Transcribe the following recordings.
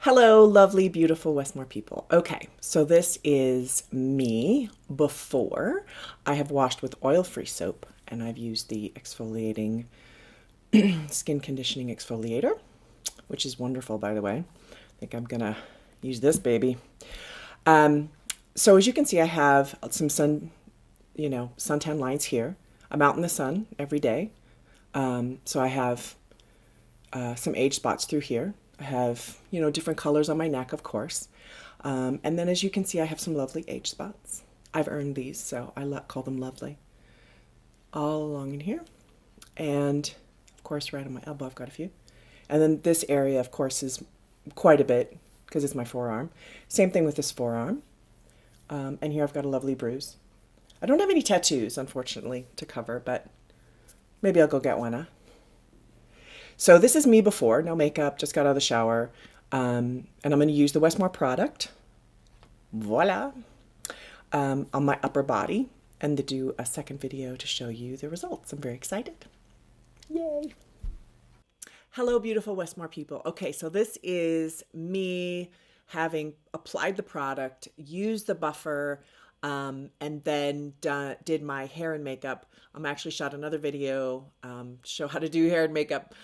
Hello, lovely, beautiful Westmore people. Okay, so this is me before. I have washed with oil-free soap and I've used the exfoliating skin conditioning exfoliator, which is wonderful, by the way. I think I'm gonna use this baby. Um, so as you can see, I have some suntan lines here. I'm out in the sun every day. So I have some age spots through here. I have, different colors on my neck, of course. And then as you can see, I have some lovely age spots. I've earned these, so call them lovely. All along in here. And of course, right on my elbow, I've got a few. And then this area, of course, is quite a bit because it's my forearm. Same thing with this forearm. And here I've got a lovely bruise. I don't have any tattoos, unfortunately, to cover, but maybe I'll go get one. Huh? So this is me before, no makeup, just got out of the shower. And I'm going to use the Westmore product, voila, on my upper body and to do a second video to show you the results. I'm very excited. Yay. Hello, beautiful Westmore people. Okay, so this is me having applied the product, used the buffer, and then did my hair and makeup. Actually shot another video to show how to do hair and makeup.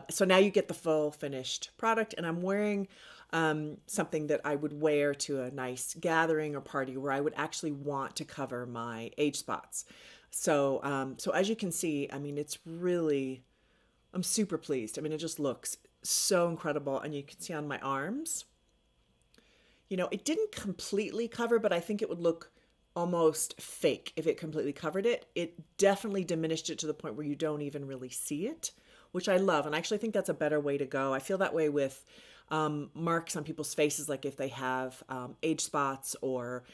So now you get the full finished product, and I'm wearing something that I would wear to a nice gathering or party where I would actually want to cover my age spots. So as you can see, I mean, I'm super pleased. I mean, it just looks so incredible, and you can see on my arms. It didn't completely cover, but I think it would look almost fake if it completely covered it. It definitely diminished it to the point where you don't even really see it, which I love. And I actually think that's a better way to go. I feel that way with marks on people's faces, like if they have age spots or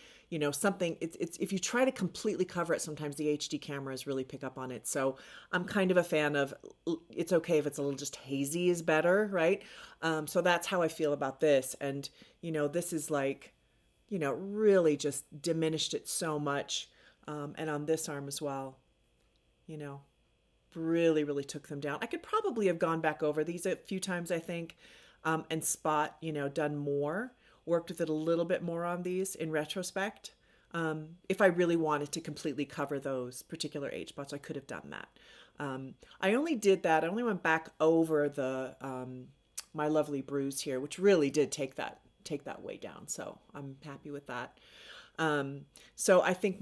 something. It's if you try to completely cover it, sometimes the HD cameras really pick up on it. So I'm kind of a fan of, it's okay if it's a little just hazy is better, right? So that's how I feel about this. And this is like, really just diminished it so much. And on this arm as well, you know, really, really took them down. I could probably have gone back over these a few times, I think, and done more, worked with it a little bit more on these in retrospect. If I really wanted to completely cover those particular age spots, I could have done that. I only did that. I only went back over the my lovely bruise here, which really did take that way down. So I'm happy with that. So I think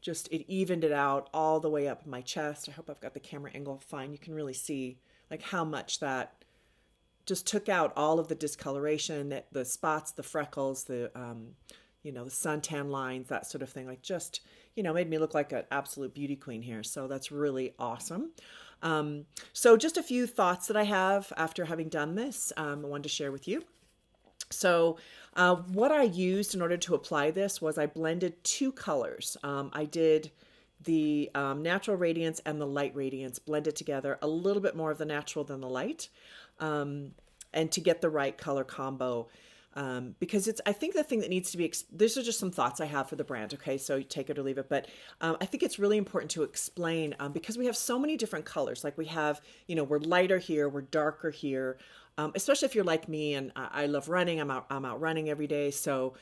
just it evened it out all the way up my chest. I hope I've got the camera angle fine. You can really see like how much that just took out all of the discoloration, the spots, the freckles, the suntan lines, that sort of thing. Like just, made me look like an absolute beauty queen here. So that's really awesome. So just a few thoughts that I have after having done this, I wanted to share with you. So what I used in order to apply this was I blended two colors. I did the natural radiance and the light radiance blended together, a little bit more of the natural than the light, and to get the right color combo. Because I think the thing that needs to be, these are just some thoughts I have for the brand, okay? So take it or leave it. But I think it's really important to explain because we have so many different colors. Like we have, we're lighter here, we're darker here. Especially if you're like me and I love running, I'm out running every day. So,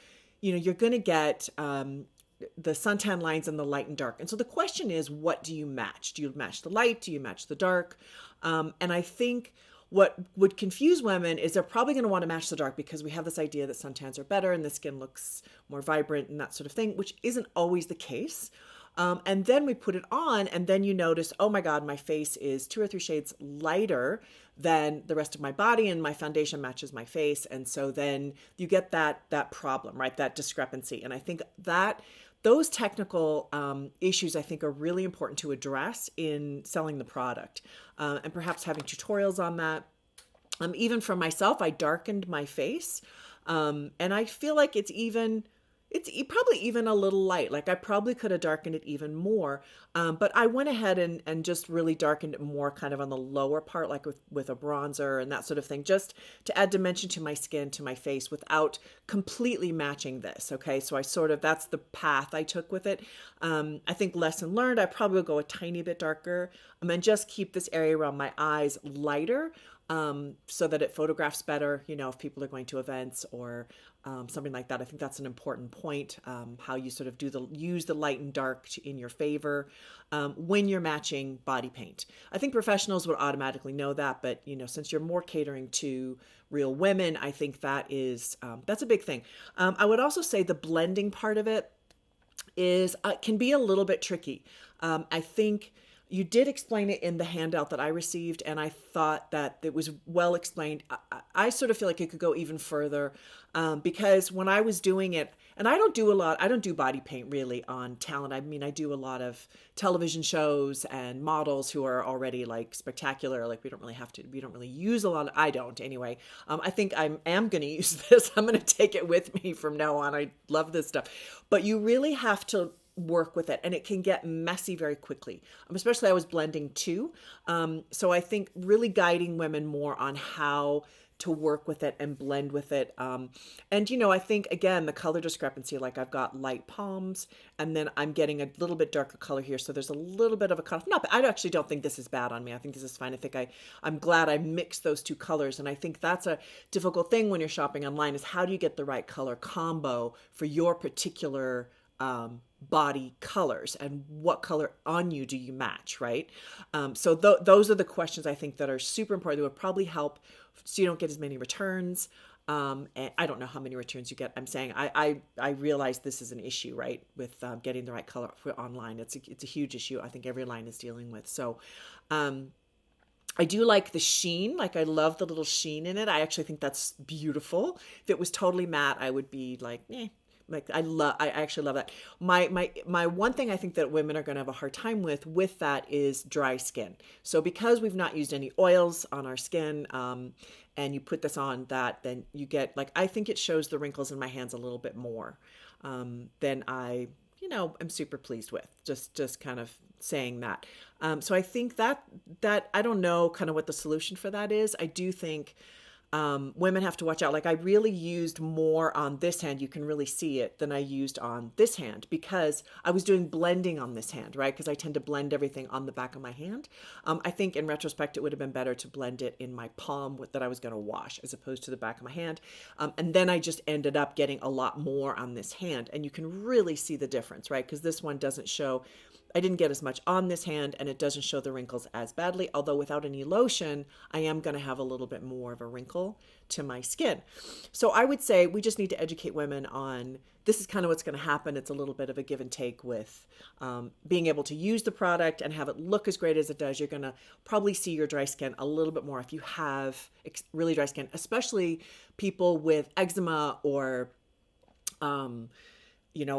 you're going to get the suntan lines and the light and dark. And so the question is, what do you match? Do you match the light? Do you match the dark? And I think what would confuse women is they're probably going to want to match the dark because we have this idea that suntans are better and the skin looks more vibrant and that sort of thing, which isn't always the case. And then we put it on and then you notice, oh my God, my face is 2 or 3 shades lighter than the rest of my body and my foundation matches my face. And so then you get that problem, right? That discrepancy. And I think that those technical issues, I think, are really important to address in selling the product and perhaps having tutorials on that. Even for myself, I darkened my face and I feel like it's probably even a little light. Like I probably could have darkened it even more. But I went ahead and just really darkened it more kind of on the lower part, like with a bronzer and that sort of thing, just to add dimension to my skin, to my face without completely matching this. Okay. So that's the path I took with it. I think lesson learned, I probably will go a tiny bit darker and just keep this area around my eyes lighter. so that it photographs better, if people are going to events or something like that. I think that's an important point, how you sort of use the light and dark in your favor when you're matching body paint. I think professionals would automatically know that, but since you're more catering to real women, I think that's a big thing. I would also say the blending part of it can be a little bit tricky. I think you did explain it in the handout that I received, and I thought that it was well explained. I sort of feel like it could go even further because when I was doing it, and I don't do body paint really on talent. I mean, I do a lot of television shows and models who are already like spectacular. Like we don't really use a lot. I don't anyway. I think I am going to use this. I'm going to take it with me from now on. I love this stuff. But you really have to work with it, and it can get messy very quickly. Especially I was blending too. So I think really guiding women more on how to work with it and blend with it. And I think again, the color discrepancy, like I've got light palms and then I'm getting a little bit darker color here. So there's a little bit of a cutoff. I actually don't think this is bad on me. I think this is fine. I think I'm glad I mixed those two colors. And I think that's a difficult thing when you're shopping online, is how do you get the right color combo for your particular body colors, and what color on you do you match, right? So those are the questions I think that are super important. That would probably help so you don't get as many returns. And I don't know how many returns you get. I'm saying I realize this is an issue, right, with getting the right color for online. It's a huge issue. I think every line is dealing with. So I do like the sheen. Like I love the little sheen in it. I actually think that's beautiful. If it was totally matte, I would be like, eh. Like I actually love that. My one thing I think that women are going to have a hard time with that is dry skin. So because we've not used any oils on our skin, and you put this on that, then you get I think it shows the wrinkles in my hands a little bit more than I'm super pleased with. Just kind of saying that. So I think that I don't know kind of what the solution for that is. I do think women have to watch out. Like I really used more on this hand, you can really see it, than I used on this hand because I was doing blending on this hand, right? Because I tend to blend everything on the back of my hand. I think in retrospect, it would have been better to blend it in my palm that I was going to wash as opposed to the back of my hand. And then I just ended up getting a lot more on this hand, and you can really see the difference, right? Because this one doesn't show, I didn't get as much on this hand, and it doesn't show the wrinkles as badly. Although without any lotion, I am going to have a little bit more of a wrinkle to my skin. So I would say we just need to educate women on this is kind of what's going to happen. It's a little bit of a give and take with being able to use the product and have it look as great as it does. You're going to probably see your dry skin a little bit more if you have really dry skin, especially people with eczema or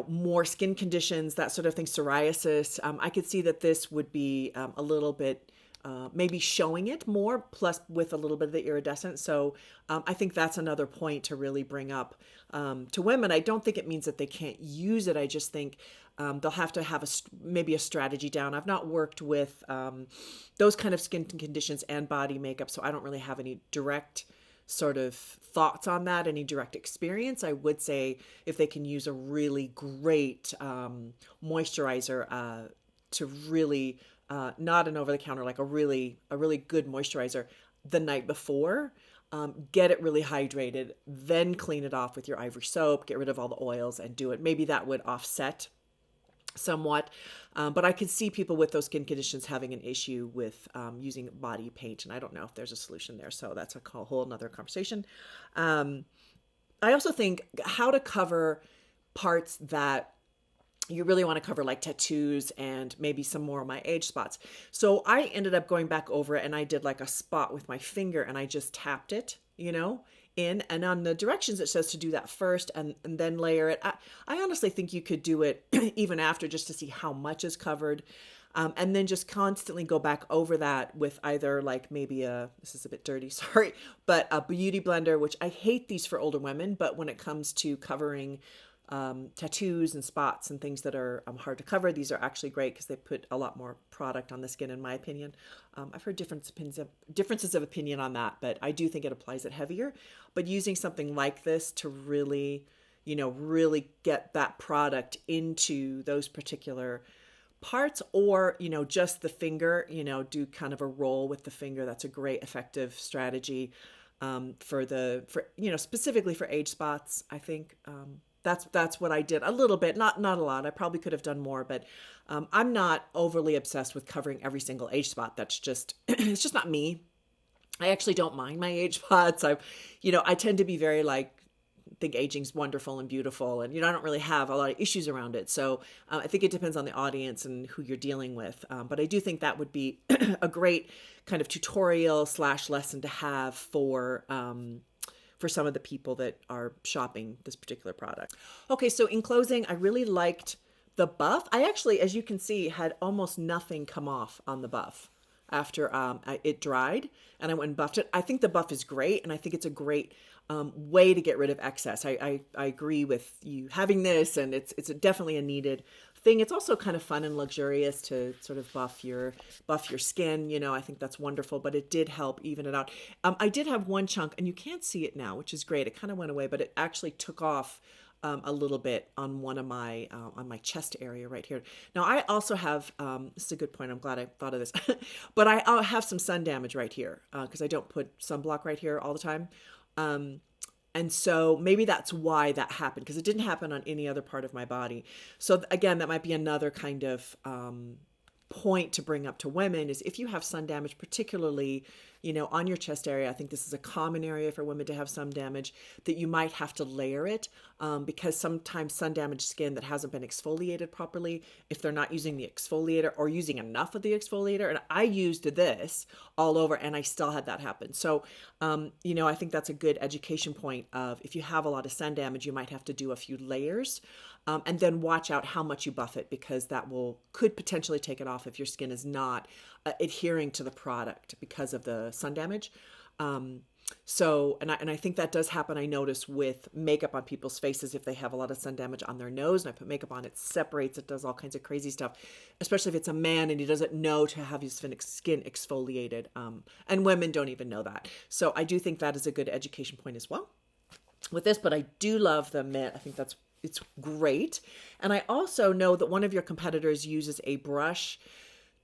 more skin conditions, that sort of thing, psoriasis. I could see that this would be a little bit maybe showing it more, plus with a little bit of the iridescent. So I think that's another point to really bring up to women. I don't think it means that they can't use it. I just think they'll have to have maybe a strategy down. I've not worked with those kind of skin conditions and body makeup, so I don't really have any direct sort of thoughts on that, any direct experience. I would say if they can use a really great moisturizer to really not an over-the-counter, like a really good moisturizer the night before, get it really hydrated, then clean it off with your Ivory soap, get rid of all the oils and do it. Maybe that would offset somewhat. But I could see people with those skin conditions having an issue with using body paint, and I don't know if there's a solution there. So that's a whole nother conversation. I also think how to cover parts that you really want to cover, like tattoos and maybe some more of my age spots. So I ended up going back over it, and I did like a spot with my finger, and I just tapped it, in, and on the directions it says to do that first and then layer it. I honestly think you could do it even after, just to see how much is covered. And then just constantly go back over that with either like maybe this is a bit dirty, sorry, but a beauty blender, which I hate these for older women, but when it comes to covering tattoos and spots and things that are hard to cover, these are actually great because they put a lot more product on the skin, in my opinion. I've heard differences of opinion on that, but I do think it applies it heavier. But using something like this to really, really get that product into those particular parts, or, just the finger, do kind of a roll with the finger. That's a great effective strategy specifically for age spots. I think that's what I did a little bit, not a lot. I probably could have done more, but I'm not overly obsessed with covering every single age spot. That's just it's just not me. I actually don't mind my age spots. I tend to be very think aging's wonderful and beautiful, and I don't really have a lot of issues around it. So I think it depends on the audience and who you're dealing with. But I do think that would be a great kind of tutorial / lesson to have for some of the people that are shopping this particular product. Okay, so in closing, I really liked the buff. I actually, as you can see, had almost nothing come off on the buff after it dried, and I went and buffed it. I think the buff is great, and I think it's a great way to get rid of excess. I agree with you having this, and it's definitely a needed thing. It's also kind of fun and luxurious to sort of buff your skin. I think that's wonderful, but it did help even it out. I did have one chunk, and you can't see it now, which is great. It kind of went away, but it actually took off a little bit on one of my on my chest area right here. Now I also have this is a good point. I'm glad I thought of this, but I have some sun damage right here because I don't put sunblock right here all the time, and so maybe that's why that happened, because it didn't happen on any other part of my body. So again, that might be another kind of point to bring up to women, is if you have sun damage, particularly on your chest area. I think this is a common area for women to have sun damage, that you might have to layer it because sometimes sun damaged skin that hasn't been exfoliated properly, if they're not using the exfoliator or using enough of the exfoliator, and I used this all over and I still had that happen. So I think that's a good education point of, if you have a lot of sun damage, you might have to do a few layers. And then watch out how much you buff it, because that could potentially take it off if your skin is not adhering to the product because of the sun damage. So I think that does happen. I notice with makeup on people's faces, if they have a lot of sun damage on their nose and I put makeup on, it separates, it does all kinds of crazy stuff, especially if it's a man and he doesn't know to have his skin exfoliated. And women don't even know that. So I do think that is a good education point as well with this, but I do love the mitt. I think it's great. And I also know that one of your competitors uses a brush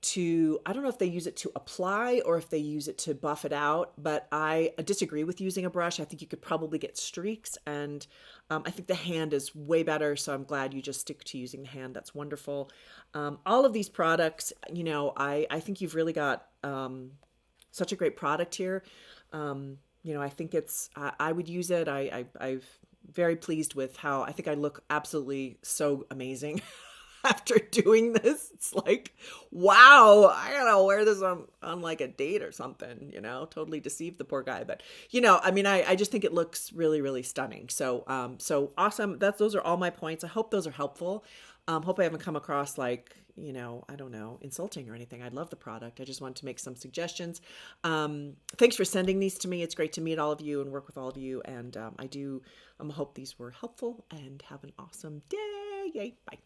I don't know if they use it to apply or if they use it to buff it out, but I disagree with using a brush. I think you could probably get streaks, and I think the hand is way better. So I'm glad you just stick to using the hand. That's wonderful. All of these products, I think you've really got such a great product here. I think I would use it. I've very pleased with how I think I look absolutely so amazing after doing this. It's like, wow, I gotta wear this on like a date or something, totally deceived the poor guy. But, I just think it looks really, really stunning. So awesome. Those are all my points. I hope those are helpful. Hope I haven't come across like, I don't know, insulting or anything. I love the product. I just wanted to make some suggestions. Thanks for sending these to me. It's great to meet all of you and work with all of you. And I hope these were helpful, and have an awesome day. Yay. Bye.